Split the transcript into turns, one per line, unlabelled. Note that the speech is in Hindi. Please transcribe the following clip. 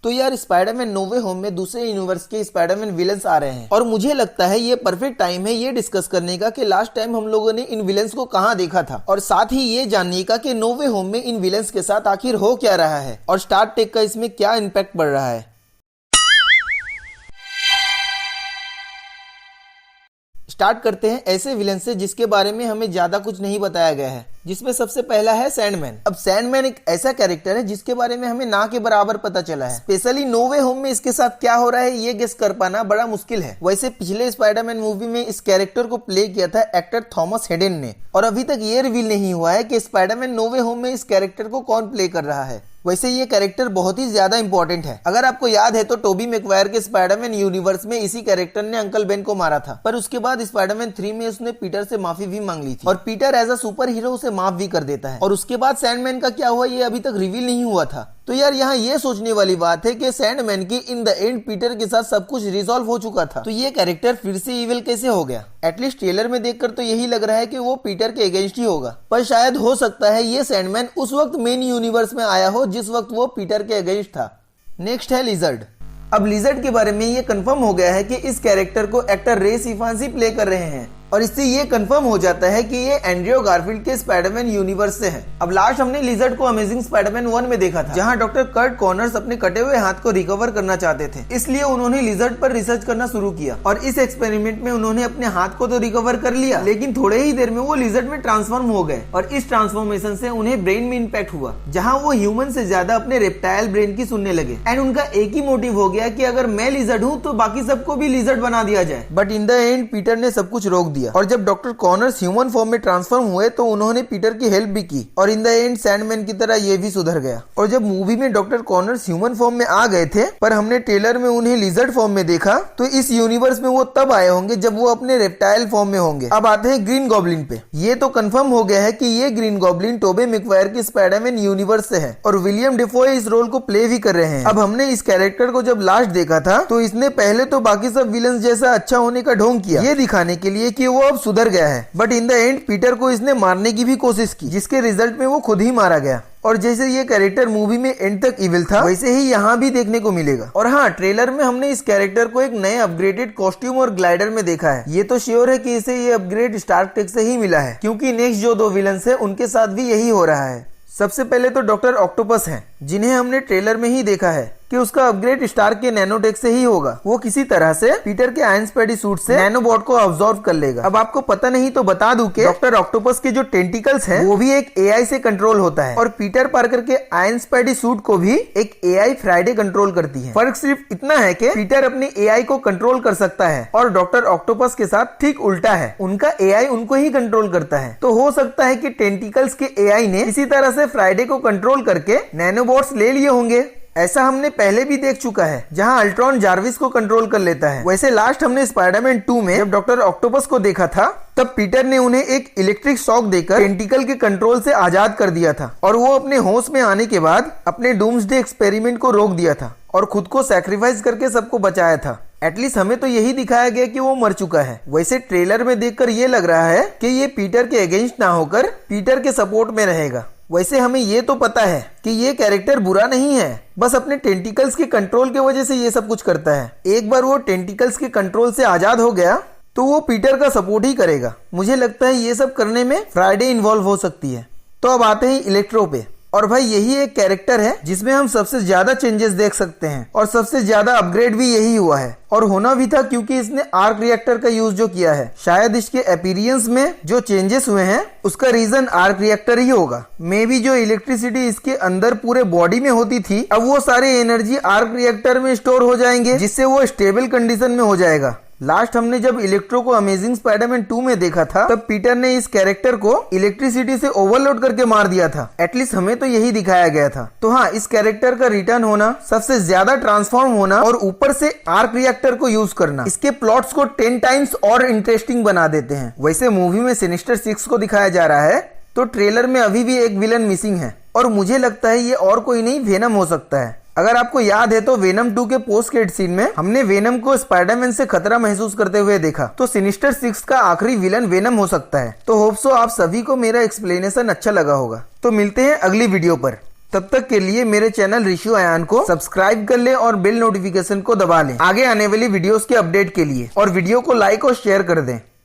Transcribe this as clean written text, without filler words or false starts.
तो यार स्पाइडरमैन नो वे होम में दूसरे यूनिवर्स के स्पाइडरमैन विलन्स आ रहे हैं और मुझे लगता है ये परफेक्ट टाइम है ये डिस्कस करने का कि लास्ट टाइम हम लोगों ने इन विलन्स को कहां देखा था और साथ ही ये जानने का कि नो वे होम में इन विलन्स के साथ आखिर हो क्या रहा है और स्टार टेक का इसमें क्या इम्पैक्ट पड़ रहा है। स्टार्ट करते हैं ऐसे विलन से जिसके बारे में हमें ज्यादा कुछ नहीं बताया गया है, जिसमें सबसे पहला है सैंडमैन। अब सैंडमैन एक ऐसा कैरेक्टर है जिसके बारे में हमें ना के बराबर पता चला है। स्पेशली नो वे होम में इसके साथ क्या हो रहा है ये गेस कर पाना बड़ा मुश्किल है। वैसे पिछले स्पाइडरमैन मूवी में इस कैरेक्टर को प्ले किया था एक्टर थॉमस हेडेन ने और अभी तक ये रिवील नहीं हुआ है कि स्पाइडरमैन नो वे होम में इस कैरेक्टर को कौन प्ले कर रहा है। वैसे ये कैरेक्टर बहुत ही ज्यादा इंपॉर्टेंट है। अगर आपको याद है तो टोबी मैगवायर के स्पाइडरमैन यूनिवर्स में इसी कैरेक्टर ने अंकल बेन को मारा था, पर उसके बाद स्पाइडरमैन 3 में उसने पीटर से माफी भी मांग ली थी और Peter as a superhero उसे माफ भी कर देता है। और उसके बाद सैंडमैन का क्या हुआ ये अभी तक रिवील नहीं हुआ था। तो यार यहाँ ये सोचने वाली बात है कि सैंडमैन की इन द एंड पीटर के साथ सब कुछ रिजॉल्व हो चुका था, तो ये कैरेक्टर फिर से इविल कैसे हो गया। एटलीस्ट ट्रेलर में देखकर तो यही लग रहा है कि वो पीटर के अगेंस्ट ही होगा, पर शायद हो सकता है ये सैंडमैन उस वक्त मेन यूनिवर्स में आया हो जिस वक्त वो पीटर के अगेंस्ट था। नेक्स्ट है लिजर्ड। अब लिजर्ड के बारे में ये कंफर्म हो गया है कि इस कैरेक्टर को एक्टर रे इफांसी प्ले कर रहे हैं और इससे ये कंफर्म हो जाता है कि ये एंड्रयू गारफील्ड के स्पाइडरमैन यूनिवर्स से है। अब लास्ट हमने लिजर्ड को अमेजिंग स्पाइडरमैन 1 में देखा था, जहां डॉक्टर कर्ट कॉर्नर्स अपने कटे हुए हाथ को रिकवर करना चाहते थे, इसलिए उन्होंने लिजर्ड पर रिसर्च करना शुरू किया और इस एक्सपेरिमेंट में उन्होंने अपने हाथ को तो रिकवर कर लिया, लेकिन थोड़े ही देर में वो लिजर्ड में ट्रांसफॉर्म हो गए और इस ट्रांसफॉर्मेशन से उन्हें ब्रेन में इम्पैक्ट हुआ, जहाँ वो ह्यूमन से ज्यादा अपने रेप्टाइल ब्रेन की सुनने लगे एंड उनका एक ही मोटिव हो गया कि अगर मैं लिजर्ड हूँ तो बाकी सबको भी लिजर्ड बना दिया जाए। But in the end Peter ने सब कुछ रोक दिया और जब डॉक्टर कॉर्नर्स ह्यूमन फॉर्म में ट्रांसफॉर्म हुए तो उन्होंने पीटर की हेल्प भी की और इन द एंड सैंडमैन की तरह ये भी सुधर गया। और जब मूवी में डॉक्टर कॉर्नर्स ह्यूमन फॉर्म में आ गए थे पर हमने ट्रेलर में उन्हें लिजर्ड फॉर्म में देखा, तो इस यूनिवर्स में वो तब आए होंगे जब वो अपने रेप्टाइल फॉर्म में होंगे। अब आते हैं ग्रीन गॉब्लिन पे। ये तो कंफर्म हो गया है कि ये ग्रीन गॉब्लिन टोबी मैगवायर के स्पाइडरमैन यूनिवर्स से है और विलियम डेफोए इस रोल को प्ले भी कर रहे हैं। अब हमने इस कैरेक्टर को जब लास्ट देखा था तो इसने पहले तो बाकी सब विलन्स जैसा अच्छा होने का ढोंग किया, ये दिखाने के लिए कि वो अब सुधर गया है, but in the end Peter को इसने मारने की भी कोशिश की, जिसके रिजल्ट में वो खुद ही मारा गया। और जैसे ये कैरेक्टर मूवी में एंड तक इविल था, वैसे ही यहाँ भी देखने को मिलेगा। और हाँ, ट्रेलर में हमने इस कैरेक्टर को एक नए अपग्रेडेड कॉस्ट्यूम और ग्लाइडर में देखा है। ये तो श्योर है कि इसे ये अपग्रेड स्टार टेक से ही मिला है, क्योंकि नेक्स्ट जो 2 विलन्स है उनके साथ भी यही हो रहा है। सबसे पहले तो डॉक्टर ऑक्टोपस हैं, जिन्हें हमने ट्रेलर में ही देखा है कि उसका अपग्रेड स्टार के नैनोटेक से ही होगा। वो किसी तरह से पीटर के आयरन स्पैडी सूट से नैनोबॉट को ऑब्जॉर्व कर लेगा। अब आपको पता नहीं तो बता दूं कि डॉक्टर ऑक्टोपस के जो टेंटिकल्स हैं वो भी एक एआई से कंट्रोल होता है और पीटर पार्कर के आयरन स्पैडी सूट को भी एक एआई फ्राइडे कंट्रोल करती है। फर्क सिर्फ इतना है कि पीटर अपने एआई को कंट्रोल कर सकता है और डॉक्टर ऑक्टोपस के साथ ठीक उल्टा है, उनका एआई उनको ही कंट्रोल करता है। तो हो सकता है कि टेंटिकल्स के एआई ने इसी तरह से फ्राइडे को कंट्रोल करके नैनोबॉट्स ले लिए होंगे। ऐसा हमने पहले भी देख चुका है, जहां अल्ट्रॉन जार्विस को कंट्रोल कर लेता है। वैसे लास्ट हमने स्पाइडरमैन 2 में जब डॉक्टर ऑक्टोपस को देखा था तब पीटर ने उन्हें एक इलेक्ट्रिक शॉक देकर टेंटिकल के कंट्रोल से आजाद कर दिया था और वो अपने होश में आने के बाद अपने डूम्सडे एक्सपेरिमेंट को रोक दिया था और खुद को सैक्रिफाइस करके सबको बचाया था। एटलीस्ट हमें तो यही दिखाया गया कि वो मर चुका है। वैसे ट्रेलर में देखकर ये लग रहा है कि ये पीटर के अगेंस्ट ना होकर पीटर के सपोर्ट में रहेगा। वैसे हमें ये तो पता है कि ये कैरेक्टर बुरा नहीं है, बस अपने टेंटिकल्स के कंट्रोल की वजह से ये सब कुछ करता है। एक बार वो टेंटिकल्स के कंट्रोल से आजाद हो गया तो वो पीटर का सपोर्ट ही करेगा। मुझे लगता है ये सब करने में फ्राइडे इन्वॉल्व हो सकती है। तो अब आते हैं इलेक्ट्रो पे, और भाई यही एक कैरेक्टर है जिसमें हम सबसे ज्यादा चेंजेस देख सकते हैं और सबसे ज्यादा अपग्रेड भी यही हुआ है और होना भी था, क्योंकि इसने आर्क रिएक्टर का यूज जो किया है, शायद इसके अपीयरेंस में जो चेंजेस हुए हैं उसका रीजन आर्क रिएक्टर ही होगा। मे बी जो इलेक्ट्रिसिटी इसके अंदर पूरे बॉडी में होती थी, अब वो सारे एनर्जी आर्क रिएक्टर में स्टोर हो जाएंगे, जिससे वो स्टेबल कंडीशन में हो जाएगा। लास्ट हमने जब इलेक्ट्रो को अमेजिंग स्पाइडरमैन 2 में देखा था तब पीटर ने इस कैरेक्टर को इलेक्ट्रिसिटी से ओवरलोड करके मार दिया था। एटलीस्ट हमें तो यही दिखाया गया था। तो हाँ, इस कैरेक्टर का रिटर्न होना, सबसे ज्यादा ट्रांसफॉर्म होना और ऊपर से आर्क रिएक्टर को यूज करना इसके प्लॉट्स को 10 टाइम्स और इंटरेस्टिंग बना देते हैं। वैसे मूवी में सिनिस्टर 6 को दिखाया जा रहा है, तो ट्रेलर में अभी भी एक विलन मिसिंग है और मुझे लगता है ये और कोई नहीं वेनम हो सकता है। अगर आपको याद है तो वेनम 2 के पोस्ट क्रेडिट सीन में हमने वेनम को स्पाइडरमैन से खतरा महसूस करते हुए देखा, तो सिनिस्टर 6 का आखिरी विलन वेनम हो सकता है। तो होप सो आप सभी को मेरा एक्सप्लेनेशन अच्छा लगा होगा। तो मिलते हैं अगली वीडियो पर। तब तक के लिए मेरे चैनल ऋषु अयान को सब्सक्राइब कर ले और बेल नोटिफिकेशन को दबा लें आगे आने वाली वीडियोस के अपडेट के लिए, और वीडियो को लाइक और शेयर कर दें।